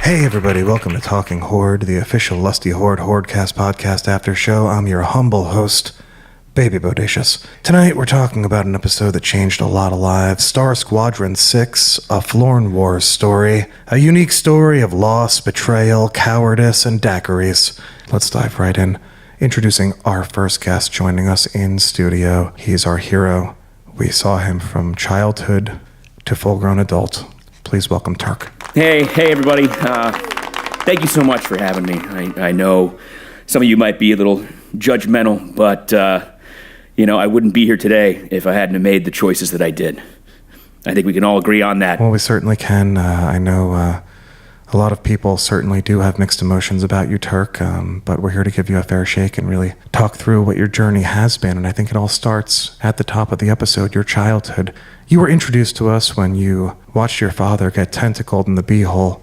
Hey everybody, welcome to Talking Horde, the official Lusty Horde Hordecast podcast after show. I'm your humble host, Baby Bodacious. Tonight we're talking about an episode that changed a lot of lives, Star Squadron 6, a Florn Wars story, a unique story of loss, betrayal, cowardice, and daiquiris. Let's dive right in. Introducing our first guest joining us in studio. He's our hero. We saw him from childhood to full-grown adult. Please welcome Turk. Hey everybody. Thank you so much for having me. I know some of you might be a little judgmental, but, I wouldn't be here today if I hadn't made the choices that I did. I think we can all agree on that. Well, we certainly can. I know a lot of people certainly do have mixed emotions about you, Turk, but we're here to give you a fair shake and really talk through what your journey has been, and I think it all starts at the top of the episode, your childhood. You were introduced to us when you watched your father get tentacled in the beehole.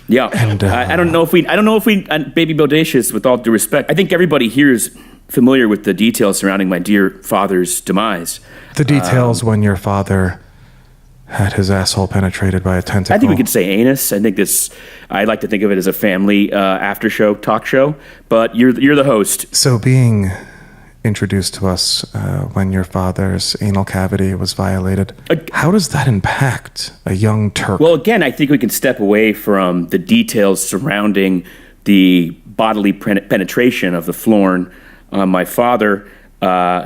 Yeah, and I don't know if we, Baby Bodacious, with all due respect, I think everybody here is familiar with the details surrounding my dear father's demise. The details when your father had his asshole penetrated by a tentacle. I think we could say anus. I like to think of it as a family after-show talk show, but you're the host. So being introduced to us when your father's anal cavity was violated, how does that impact a young Turk? Well, again, I think we can step away from the details surrounding the bodily penetration of the Florn. My father,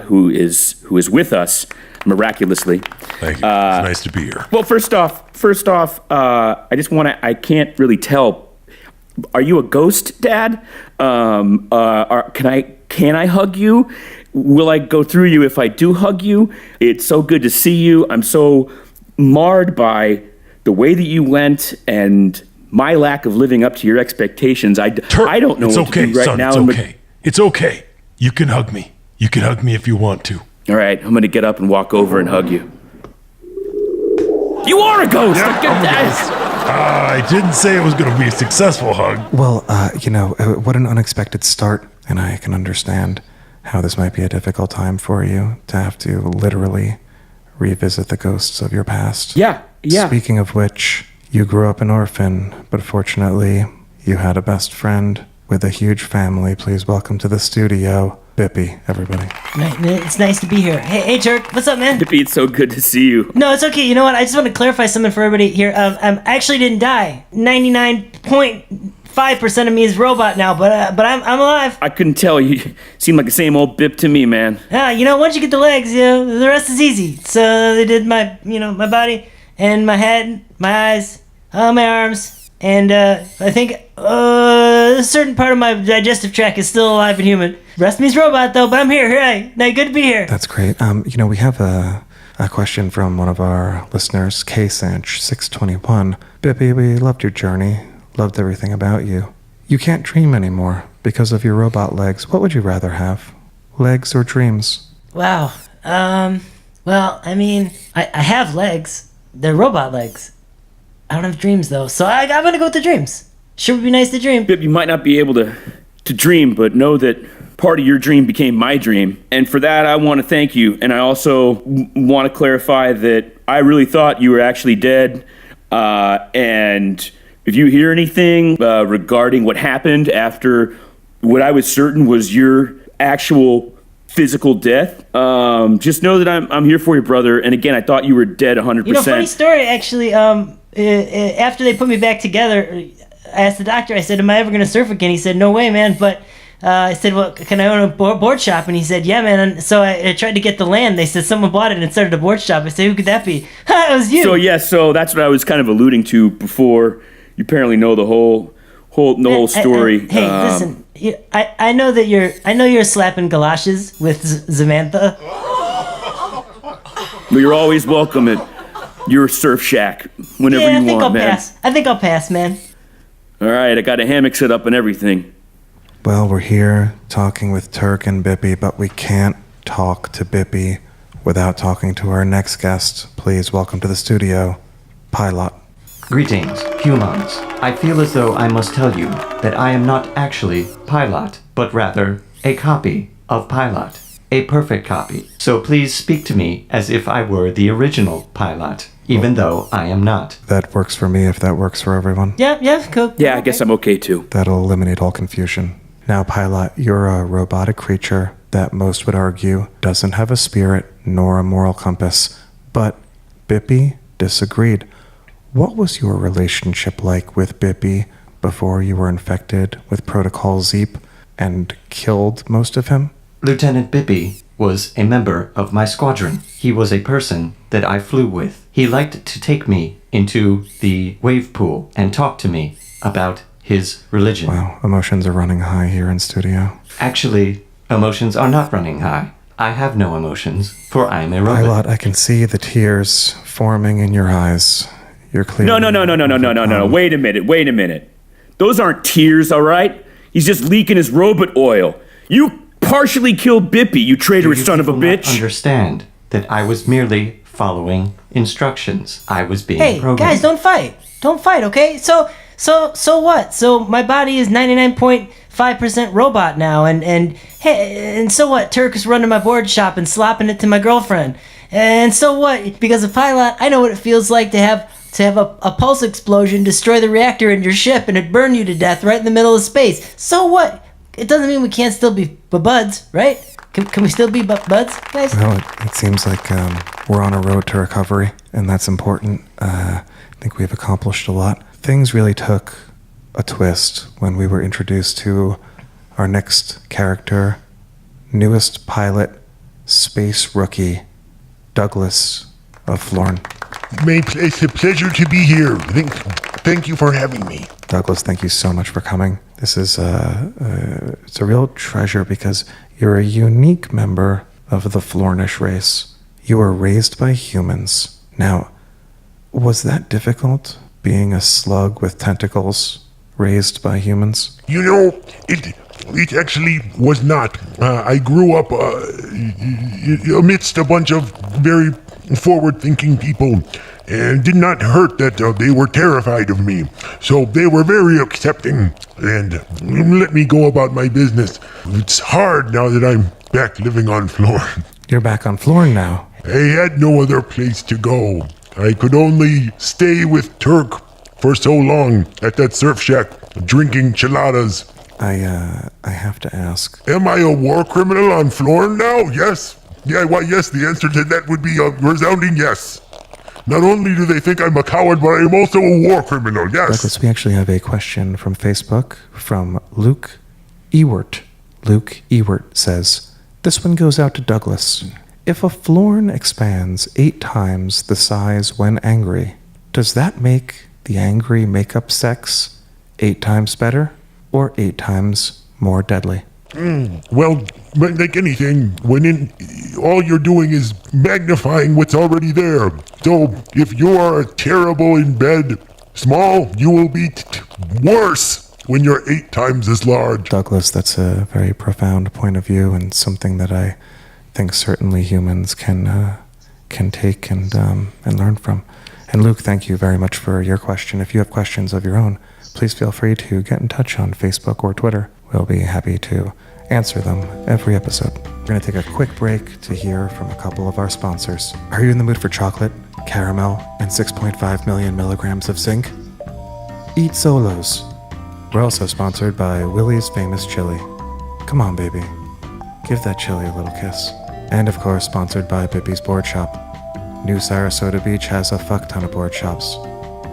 who is with us miraculously. Thank you. It's nice to be here. Well, first off, I can't really tell. Are you a ghost, Dad? Can I hug you? Will I go through you if I do hug you? It's so good to see you. I'm so marred by the way that you went and my lack of living up to your expectations. I don't know what to do right now. It's okay. It's okay. You can hug me. You can hug me if you want to. All right, I'm going to get up and walk over and hug you. You are a ghost! Yeah, I'm a ghost. I didn't say it was going to be a successful hug. Well, what an unexpected start, and I can understand how this might be a difficult time for you to have to literally revisit the ghosts of your past. Yeah. Speaking of which, you grew up an orphan, but fortunately, you had a best friend with a huge family. Please welcome to the studio, Bippy, everybody. It's nice to be here. Hey, Turk, what's up, man? Bippy, it's so good to see you. No, it's okay. You know what? I just want to clarify something for everybody here. I actually didn't die. 99.5% of me is robot now, but I'm alive. I couldn't tell. You seem like the same old Bip to me, man. Once you get the legs, the rest is easy. So they did my body and my head, my eyes, my arms. And I think a certain part of my digestive tract is still alive and human. Rest of me's robot, though, but I'm here. Hooray. Now, good to be here. That's great. We have a question from one of our listeners, KSanch621. Bippy, we loved your journey, loved everything about you. You can't dream anymore because of your robot legs. What would you rather have, legs or dreams? Wow. I have legs. They're robot legs. I don't have dreams, though, so I'm going to go with the dreams. Sure would be nice to dream. Bip, you might not be able to dream, but know that part of your dream became my dream. And for that, I want to thank you. And I also want to clarify that I really thought you were actually dead. And if you hear anything regarding what happened after what I was certain was your actual physical death, just know that I'm here for you, brother. And again, I thought you were dead 100%. Funny story, actually. After they put me back together, I asked the doctor, I said, am I ever going to surf again? He said, no way, man. But I said, well, can I own a board shop? And he said, yeah, man. And so I tried to get the land. They said someone bought it and started a board shop. I said, who could that be? It was you. So that's what I was kind of alluding to before. You apparently know the whole story. Listen, I know that you're slapping galoshes with Samantha. But you're always welcome at your surf shack whenever you want, man. I think I'll pass, man. All right, I got a hammock set up and everything. Well, we're here talking with Turk and Bippy, but we can't talk to Bippy without talking to our next guest. Please welcome to the studio, Pilot. Greetings, humans. I feel as though I must tell you that I am not actually Pilot, but rather a copy of Pilot. a perfect copy. So please speak to me as if I were the original pilot, even though I am not. That works for me if that works for everyone. Yeah, cool. Yeah, I guess I'm okay too. That'll eliminate all confusion. Now, Pilot, you're a robotic creature that most would argue doesn't have a spirit nor a moral compass. But Bippy disagreed. What was your relationship like with Bippy before you were infected with Protocol Zeep and killed most of him? Lieutenant Bippy was a member of my squadron. He was a person that I flew with. He liked to take me into the wave pool and talk to me about his religion. Wow, emotions are running high here in studio. Actually, emotions are not running high. I have no emotions, for I am a robot. Pilot, I can see the tears forming in your eyes. You're clear. No. Wait a minute. Those aren't tears, all right? He's just leaking his robot oil. You partially killed Bippy, you traitorous son of a bitch. Do you understand that I was merely following instructions? I was being programmed. Guys, don't fight. Don't fight, okay? So what? So my body is 99.5% robot now, and so what? Turk is running my board shop and slopping it to my girlfriend. And so what? Because of Pilot, I know what it feels like to have a pulse explosion destroy the reactor in your ship and it burn you to death right in the middle of space. So what? It doesn't mean we can't still be buds, right? Can we still be buds, guys? Well, it seems like we're on a road to recovery, and that's important. I think we've accomplished a lot. Things really took a twist when we were introduced to our next character, newest pilot, space rookie, Douglas of Florn. It's a pleasure to be here. Thank you for having me. Douglas, thank you so much for coming. This is it's a real treasure because you're a unique member of the Flornish race. You were raised by humans. Now, was that difficult, being a slug with tentacles raised by humans? You know, it actually was not. I grew up amidst a bunch of very forward-thinking people, and did not hurt that they were terrified of me. So they were very accepting and let me go about my business. It's hard now that I'm back living on Florn. You're back on Florn now. I had no other place to go. I could only stay with Turk for so long at that surf shack, drinking chiladas. I have to ask. Am I a war criminal on Florn now? Yes. Yeah, why, yes, the answer to that would be a resounding yes. Not only do they think I'm a coward, but I'm also a war criminal, yes. Douglas, we actually have a question from Facebook from Luke Ewert. Luke Ewert says, this one goes out to Douglas. If a Florn expands 8 times the size when angry, does that make the angry makeup sex 8 times better or 8 times more deadly? Well, like anything, all you're doing is magnifying what's already there. So if you are terrible in bed, small, you will be worse when you're 8 times as large. Douglas, that's a very profound point of view and something that I think certainly humans can take and learn from. And Luke, thank you very much for your question. If you have questions of your own, please feel free to get in touch on Facebook or Twitter. We'll be happy to answer them every episode. We're going to take a quick break to hear from a couple of our sponsors. Are you in the mood for chocolate, caramel, and 6.5 million milligrams of zinc? Eat Solos. We're also sponsored by Willie's Famous Chili. Come on, baby. Give that chili a little kiss. And of course, sponsored by Bippy's Board Shop. New Sarasota Beach has a fuck ton of board shops.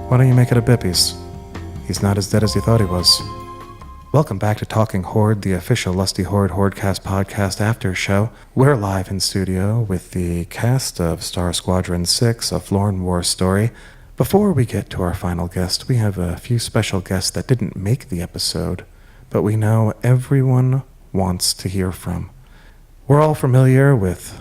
Why don't you make it a Bippy's? He's not as dead as you thought he was. Welcome back to Talking Horde, the official Lusty Horde Hordecast podcast after show. We're live in studio with the cast of Star Squadron 6, A Florn War Story. Before we get to our final guest, we have a few special guests that didn't make the episode, but we know everyone wants to hear from. We're all familiar with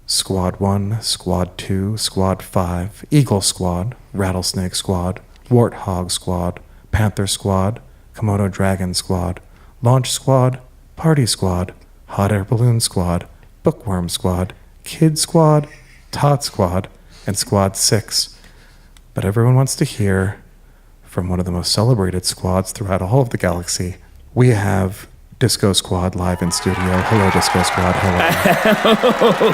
Squad 1, Squad 2, Squad 5, Eagle Squad, Rattlesnake Squad, Warthog Squad, Panther Squad, Komodo Dragon Squad, Launch Squad, Party Squad, Hot Air Balloon Squad, Bookworm Squad, Kid Squad, Todd Squad, and Squad 6. But everyone wants to hear from one of the most celebrated squads throughout all of the galaxy. We have Disco Squad live in studio. Hello, Disco Squad. Hello.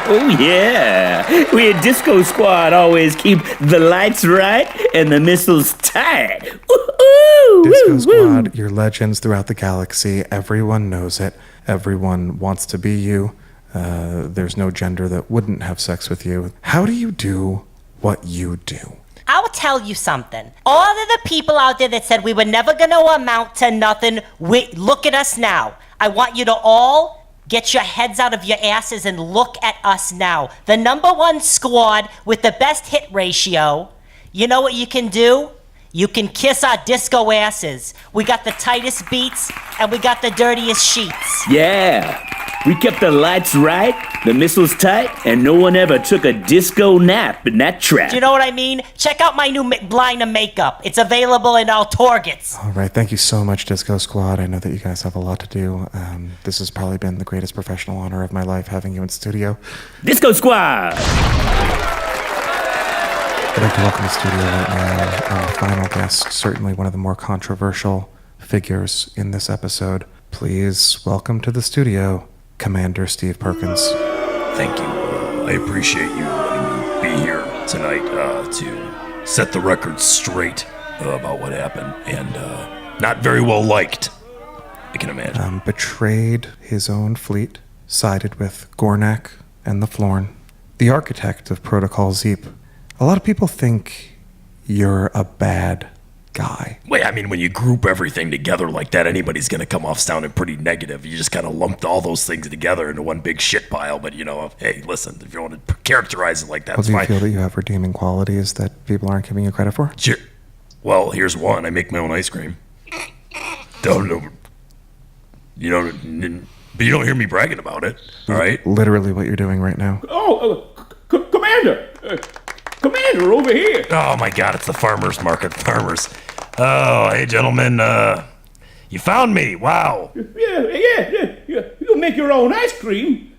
Oh, yeah. We at Disco Squad always keep the lights right and the missiles tight. Woo-hoo! Disco Squad, you're legends throughout the galaxy. Everyone knows it. Everyone wants to be you. There's no gender that wouldn't have sex with you. How do you do what you do? I'll tell you something. All of the people out there that said we were never going to amount to nothing, look at us now. I want you to all get your heads out of your asses and look at us now. The #1 squad with the best hit ratio. You know what you can do? You can kiss our disco asses. We got the tightest beats and we got the dirtiest sheets. Yeah. We kept the lights right, the missiles tight, and no one ever took a disco nap in that trap. Do you know what I mean? Check out my new line of makeup. It's available in all Targets. All right, thank you so much, Disco Squad. I know that you guys have a lot to do. This has probably been the greatest professional honor of my life, having you in studio. Disco Squad! I'd like to welcome to the studio right now our final guest, certainly one of the more controversial figures in this episode. Please welcome to the studio, Commander Steve Perkins. Thank you. I appreciate you letting me be here tonight to set the record straight about what happened, and not very well liked, I can imagine. Betrayed his own fleet, sided with Gornak and the Florn, the architect of Protocol Zeep. A lot of people think you're a bad guy. Wait, I mean, when you group everything together like that, anybody's going to come off sounding pretty negative. You just kind of lumped all those things together into one big shit pile. But, you know, hey, listen, if you want to characterize it like that, Well, it's do you fine. feel that you have redeeming qualities that people aren't giving you credit for? Sure. Well, here's one. I make my own ice cream. Don't know. You know, but you don't hear me bragging about it, all right? Literally what you're doing right now. Oh, Commander! Commander, over here! Oh, my God, it's the farmer's market. Farmers. Oh, hey, gentlemen. You found me. Wow. Yeah. You make your own ice cream?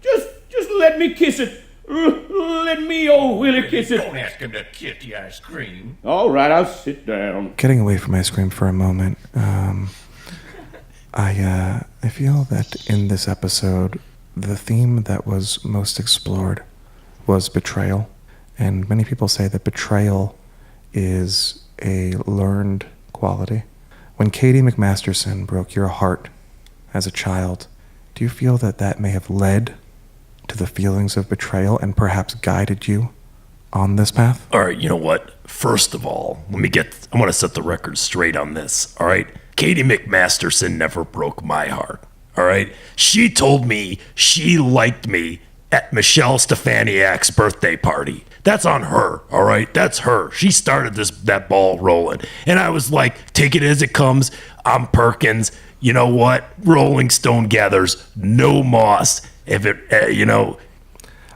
Just let me kiss it. Let me, Willie, kiss it. Don't ask him to kiss the ice cream. All right, I'll sit down. Getting away from ice cream for a moment, I feel that in this episode, the theme that was most explored was betrayal. And many people say that betrayal is a learned quality. When Katie McMasterson broke your heart as a child, do you feel that that may have led to the feelings of betrayal and perhaps guided you on this path? All right, you know what? First of all, I want to set the record straight on this, all right? Katie McMasterson never broke my heart, all right? She told me she liked me at Michelle Stefaniak's birthday party. That's on her, all right? That's her. She started that ball rolling. And I was like, take it as it comes. I'm Perkins. You know what? Rolling Stone gathers no moss. If it,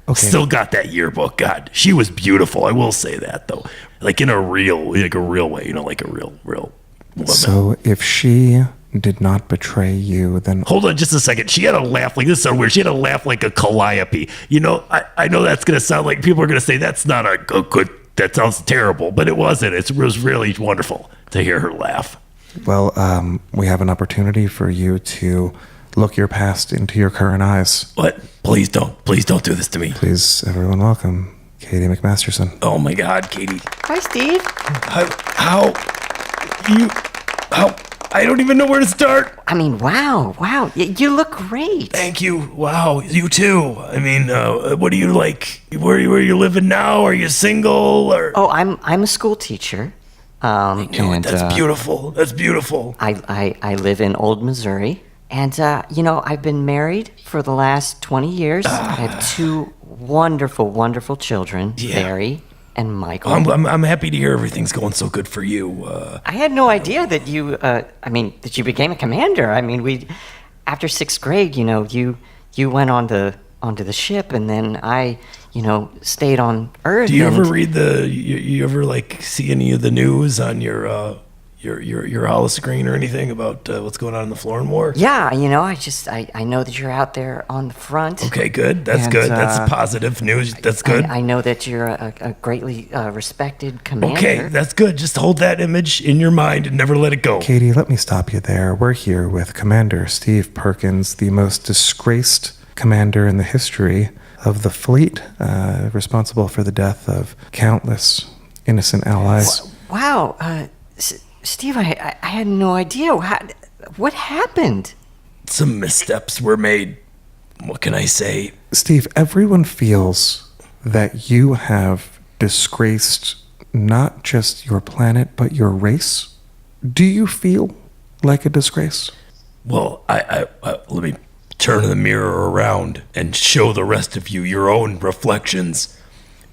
Okay. Still got that yearbook. God, she was beautiful. I will say that, though. Like in a real way, like a real woman. So if she did not betray you, then... Hold on just a second. She had a laugh like, this is so weird. She had a laugh like a calliope. You know, I know that's going to sound like people are going to say that's not a good, that sounds terrible, but it wasn't. It was really wonderful to hear her laugh. Well, we have an opportunity for you to look your past into your current eyes. What? Please don't do this to me. Please, everyone welcome Katie McMasterson. Oh my God, Katie. Hi, Steve. How, I don't even know where to start. I mean, wow. You look great. Thank you. Wow, you too. I mean, what do you like? Where you living now? Are you single or? Oh, I'm a school teacher. That's beautiful. That's beautiful. I live in Old Missouri, and I've been married for the last 20 years. I have two wonderful children, Barry and Michael. I'm happy to hear everything's going so good for you. I had no idea that you that you became a commander. I mean, after 6th grade, you went onto the ship, and then I stayed on Earth. Do you ever read you ever like see any of the news on your your holoscreen or anything about what's going on in the Florin War? Yeah, I know that you're out there on the front. Okay, good. That's And, good. That's positive news. That's good. I know that you're a greatly respected commander. Okay, that's good. Just hold that image in your mind and never let it go. Katie, let me stop you there. We're here with Commander Steve Perkins, the most disgraced commander in the history of the fleet, responsible for the death of countless innocent allies. Wow, Steve, I had no idea. What happened? Some missteps were made. What can I say? Steve, everyone feels that you have disgraced not just your planet, but your race. Do you feel like a disgrace? Well, I let me turn the mirror around and show the rest of you your own reflections.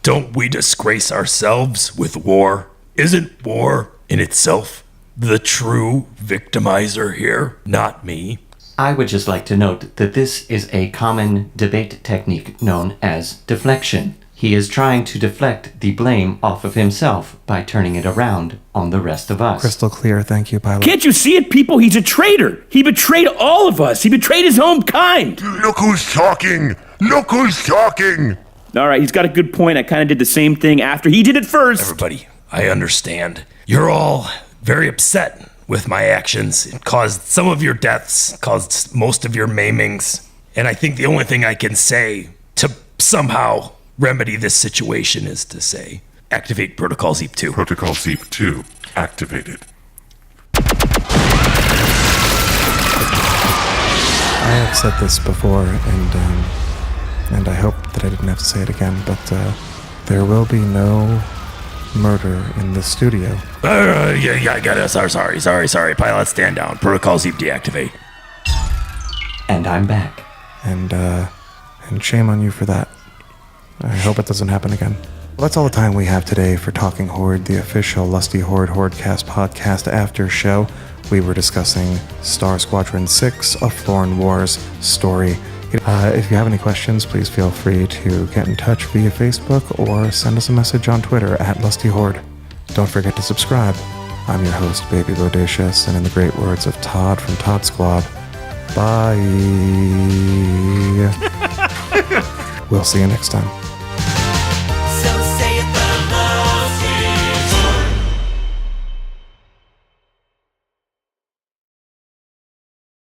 Don't we disgrace ourselves with war? Isn't war in itself the true victimizer here, not me? I would just like to note that this is a common debate technique known as deflection. He is trying to deflect the blame off of himself by turning it around on the rest of us. Crystal clear, thank you, pilot. Can't you see it, people? He's a traitor. He betrayed all of us. He betrayed his own kind. Look who's talking! Look who's talking! All right, he's got a good point. I kind of did the same thing after he did it first. Everybody, I understand. You're all very upset with my actions. It caused some of your deaths, caused most of your maimings. And I think the only thing I can say to somehow remedy this situation is to say, activate Protocol Zeep 2. Protocol Zeep 2 activated. I have said this before, and I hope that I didn't have to say it again, but there will be no murder in the studio. Yeah, I got it. Sorry. Pilot, stand down. Protocol Zeep deactivate. And I'm back. And shame on you for that. I hope it doesn't happen again. Well, that's all the time we have today for Talking Horde, the official Lusty Horde Hordecast podcast after show. We were discussing Star Squadron 6, A Florin Wars story. If you have any questions, please feel free to get in touch via Facebook or send us a message on Twitter at Lusty Horde. Don't forget to subscribe. I'm your host, Baby Bodacious, and in the great words of Todd from Todd Squad, bye. We'll see you next time.